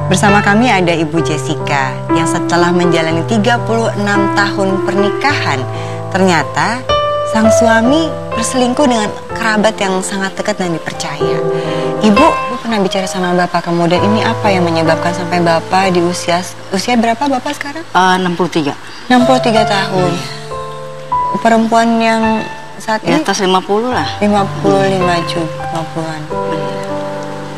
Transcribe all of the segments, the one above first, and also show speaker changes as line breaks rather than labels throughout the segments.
Bersama kami ada Ibu Jessica yang setelah menjalani 36 tahun pernikahan, ternyata sang suami berselingkuh dengan kerabat yang sangat dekat dan dipercaya. Ibu pernah bicara sama Bapak kemudian ini apa yang menyebabkan sampai Bapak di usia berapa Bapak sekarang?
63.
63 tahun. Perempuan yang saat ini?
Di atas 50 lah.
55 juga, 50-an.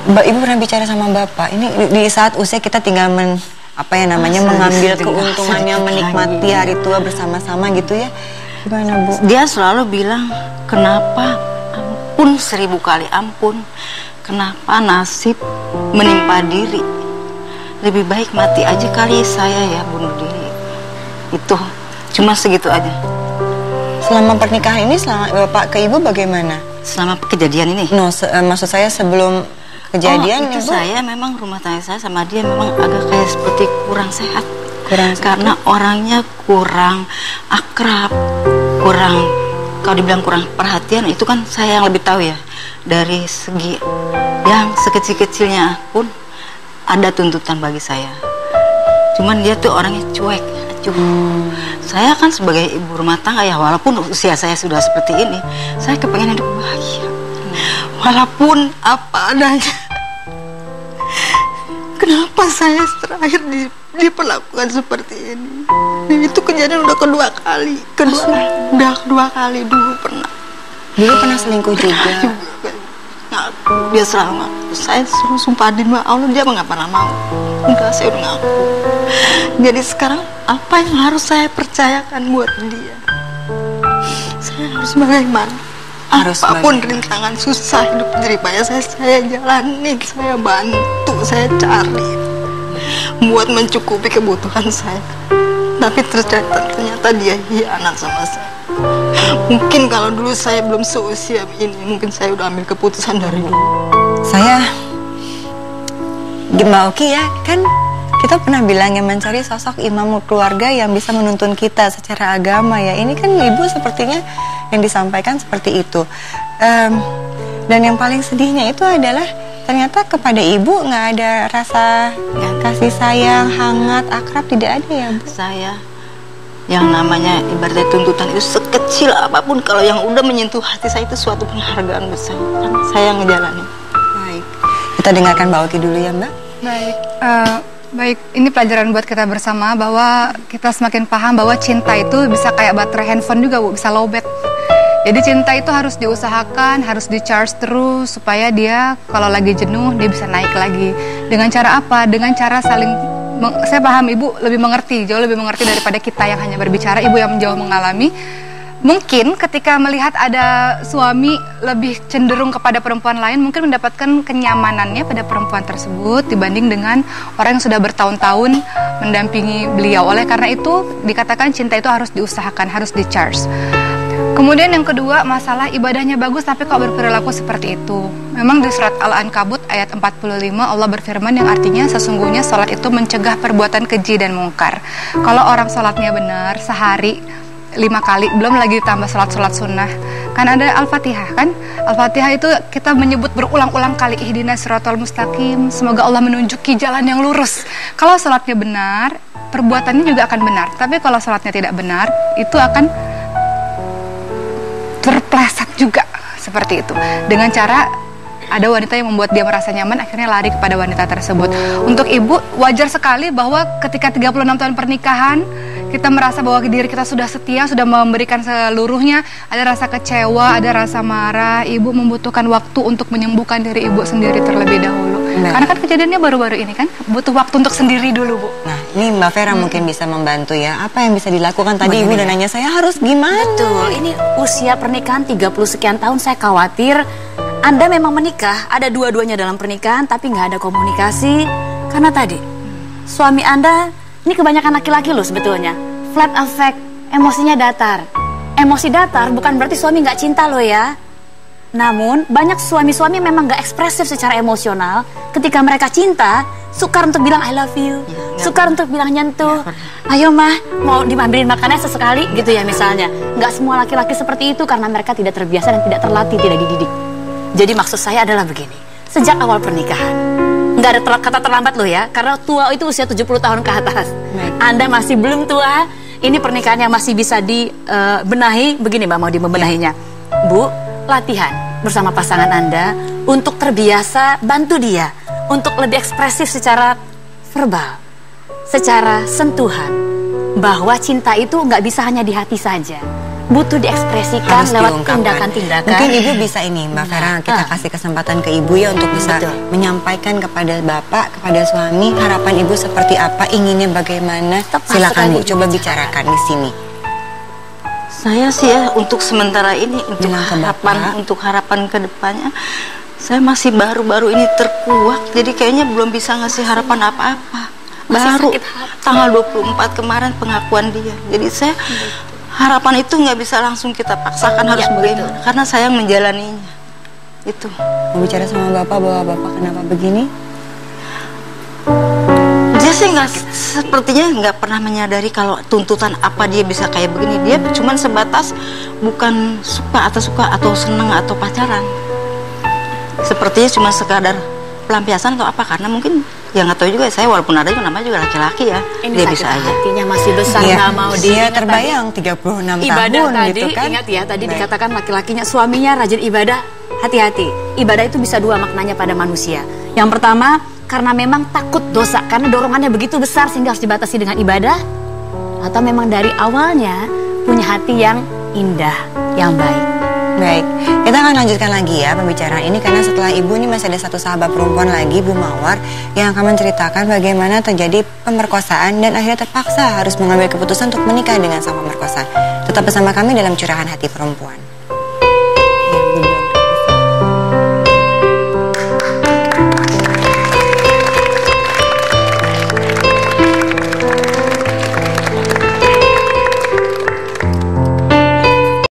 Ibu pernah bicara sama Bapak, ini di saat usia kita tinggal mengambil keuntungannya, menikmati hari tua bersama-sama gitu ya. Gimana Bu?
Dia selalu bilang, kenapa ampun 1000 kali ampun, kenapa nasib menimpa diri, lebih baik mati aja kali saya ya bunuh diri. Itu cuma segitu aja.
Selama pernikahan ini, selama Bapak ke Ibu bagaimana? Selama
kejadian ini?
Maksud saya sebelum kejadian
itu
Ibu?
Saya memang rumah tangga saya sama dia memang agak kayak seperti kurang sehat. Karena orangnya kurang akrab, kalau dibilang kurang perhatian itu kan saya yang lebih tahu ya. Dari segi yang sekecil-kecilnya pun ada tuntutan bagi saya. Cuman dia tuh orangnya cuek, acuh. Saya kan sebagai ibu rumah tangga ya, walaupun usia saya sudah seperti ini, saya kepengen hidup bahagia. Walaupun apa adanya. Kenapa saya terakhir diperlakukan seperti ini? Itu kejadian udah kedua kali. Kedua kali dulu pernah.
Dulu pernah selingkuh juga.
Dia selalu ngaku. Saya suruh sumpahin sama Allah, dia nggak pernah mau. Enggak, saya udah ngaku. Jadi sekarang apa yang harus saya percayakan buat dia? Saya harus bagaimana? Apapun rintangan susah hidup jeripaya saya jalani, saya bantu, saya cari buat mencukupi kebutuhan saya. Tapi ternyata dia hianat sama saya. Mungkin kalau dulu saya belum seusia ini, mungkin saya udah ambil keputusan dari dulu.
Saya Mbak Oki ya, kan kita pernah bilang yang mencari sosok imam keluarga yang bisa menuntun kita secara agama ya. Ini kan Ibu sepertinya yang disampaikan seperti itu. Dan yang paling sedihnya itu adalah ternyata kepada Ibu nggak ada rasa kasih sayang, hangat, akrab, tidak ada ya Bu?
Saya yang namanya ibaratnya tuntutan itu sekecil apapun, kalau yang udah menyentuh hati saya itu suatu penghargaan buat saya. Kan saya yang ngejalanin.
Baik, kita dengarkan Mbak Oki dulu ya Mbak.
Baik, ini pelajaran buat kita bersama bahwa kita semakin paham bahwa cinta itu bisa kayak baterai handphone juga Bu, bisa lowbat. Jadi cinta itu harus diusahakan, harus di-charge terus supaya dia kalau lagi jenuh dia bisa naik lagi. Dengan cara apa? Dengan cara saling, saya paham Ibu lebih mengerti, jauh lebih mengerti daripada kita yang hanya berbicara. Ibu yang jauh mengalami. Mungkin ketika melihat ada suami lebih cenderung kepada perempuan lain, mungkin mendapatkan kenyamanannya pada perempuan tersebut dibanding dengan orang yang sudah bertahun-tahun mendampingi beliau. Oleh karena itu dikatakan cinta itu harus diusahakan, harus di-charge. Kemudian yang kedua, masalah ibadahnya bagus tapi kok berperilaku seperti itu. Memang di surat Al-Ankabut ayat 45 Allah berfirman yang artinya sesungguhnya sholat itu mencegah perbuatan keji dan mungkar. Kalau orang sholatnya benar sehari 5 kali, belum lagi ditambah sholat sunnah. Kan ada Al-Fatihah kan? Al-Fatihah itu kita menyebut berulang-ulang kali, ihdinas siratal mustaqim, semoga Allah menunjuki jalan yang lurus. Kalau sholatnya benar, perbuatannya juga akan benar. Tapi kalau sholatnya tidak benar, itu akan terpleset juga seperti itu. Dengan cara ada wanita yang membuat dia merasa nyaman, akhirnya lari kepada wanita tersebut. Untuk Ibu, wajar sekali bahwa ketika 36 tahun pernikahan, kita merasa bahwa diri kita sudah setia, sudah memberikan seluruhnya, ada rasa kecewa, ada rasa marah. Ibu membutuhkan waktu untuk menyembuhkan diri Ibu sendiri terlebih dahulu. Karena kan kejadiannya baru-baru ini kan, butuh waktu untuk sendiri dulu Bu.
Nah, ini Mbak Vera mungkin bisa membantu ya. Apa yang bisa dilakukan tadi Ibu udah nanya saya harus gimana?
Betul, ini usia pernikahan 30 sekian tahun, saya khawatir Anda memang menikah, ada dua-duanya dalam pernikahan, tapi nggak ada komunikasi. Karena tadi, suami Anda, ini kebanyakan laki-laki loh sebetulnya, flat affect, emosinya datar. Emosi datar bukan berarti suami nggak cinta loh ya. Namun, banyak suami-suami memang nggak ekspresif secara emosional. Ketika mereka cinta, sukar untuk bilang I love you, sukar untuk bilang nyentuh. Ayo mah, mau diambilin makannya sesekali gitu ya misalnya. Nggak semua laki-laki seperti itu karena mereka tidak terbiasa dan tidak terlatih, tidak dididik. Jadi maksud saya adalah begini, sejak awal pernikahan, Nggak ada kata terlambat loh ya, karena tua itu usia 70 tahun ke atas. Anda masih belum tua, ini pernikahan yang masih bisa dibenahi. Begini Mbak Maudi membenahinya. Bu, latihan bersama pasangan Anda untuk terbiasa bantu dia untuk lebih ekspresif secara verbal, secara sentuhan, bahwa cinta itu nggak bisa hanya di hati saja, butuh diekspresikan lewat tindakan-tindakan.
Mungkin Ibu bisa ini Mbak Vera, kita kasih kesempatan ke Ibu ya untuk bisa menyampaikan kepada Bapak, kepada suami, harapan Ibu seperti apa, inginnya bagaimana. Silakan Bu, coba bicarakan di sini.
Saya sih ya untuk sementara ini untuk harapan ke depannya, saya masih baru-baru ini terkuak, jadi kayaknya belum bisa ngasih harapan apa-apa. Baru tanggal 24 kemarin pengakuan dia, jadi saya harapan itu nggak bisa langsung kita paksakan harus bagaimana, karena saya menjalaninya. Itu
mau bicara sama Bapak bahwa Bapak kenapa begini?
Dia sih sepertinya nggak pernah menyadari kalau tuntutan apa dia bisa kayak begini. Dia cuman sebatas bukan suka atau seneng atau pacaran. Sepertinya cuma sekadar pelampiasan atau apa, karena mungkin ya nggak tahu juga saya, walaupun ada juga namanya juga laki-laki ya.
Ini
dia bisa aja.
Hatinya masih besar, nggak mau
dia terbayang 36
ibadah
tahun
tadi,
gitu kan.
ingat ya tadi dikatakan laki-lakinya suaminya rajin ibadah. Hati-hati, ibadah itu bisa dua maknanya pada manusia. Yang pertama, karena memang takut dosa, karena dorongannya begitu besar sehingga harus dibatasi dengan ibadah. Atau memang dari awalnya punya hati yang indah, yang baik.
Baik, kita akan lanjutkan lagi ya pembicaraan ini, karena setelah Ibu ini masih ada satu sahabat perempuan lagi, Bu Mawar, yang akan menceritakan bagaimana terjadi pemerkosaan dan akhirnya terpaksa harus mengambil keputusan untuk menikah dengan sang pemerkosa. Tetap bersama kami dalam Curahan Hati Perempuan.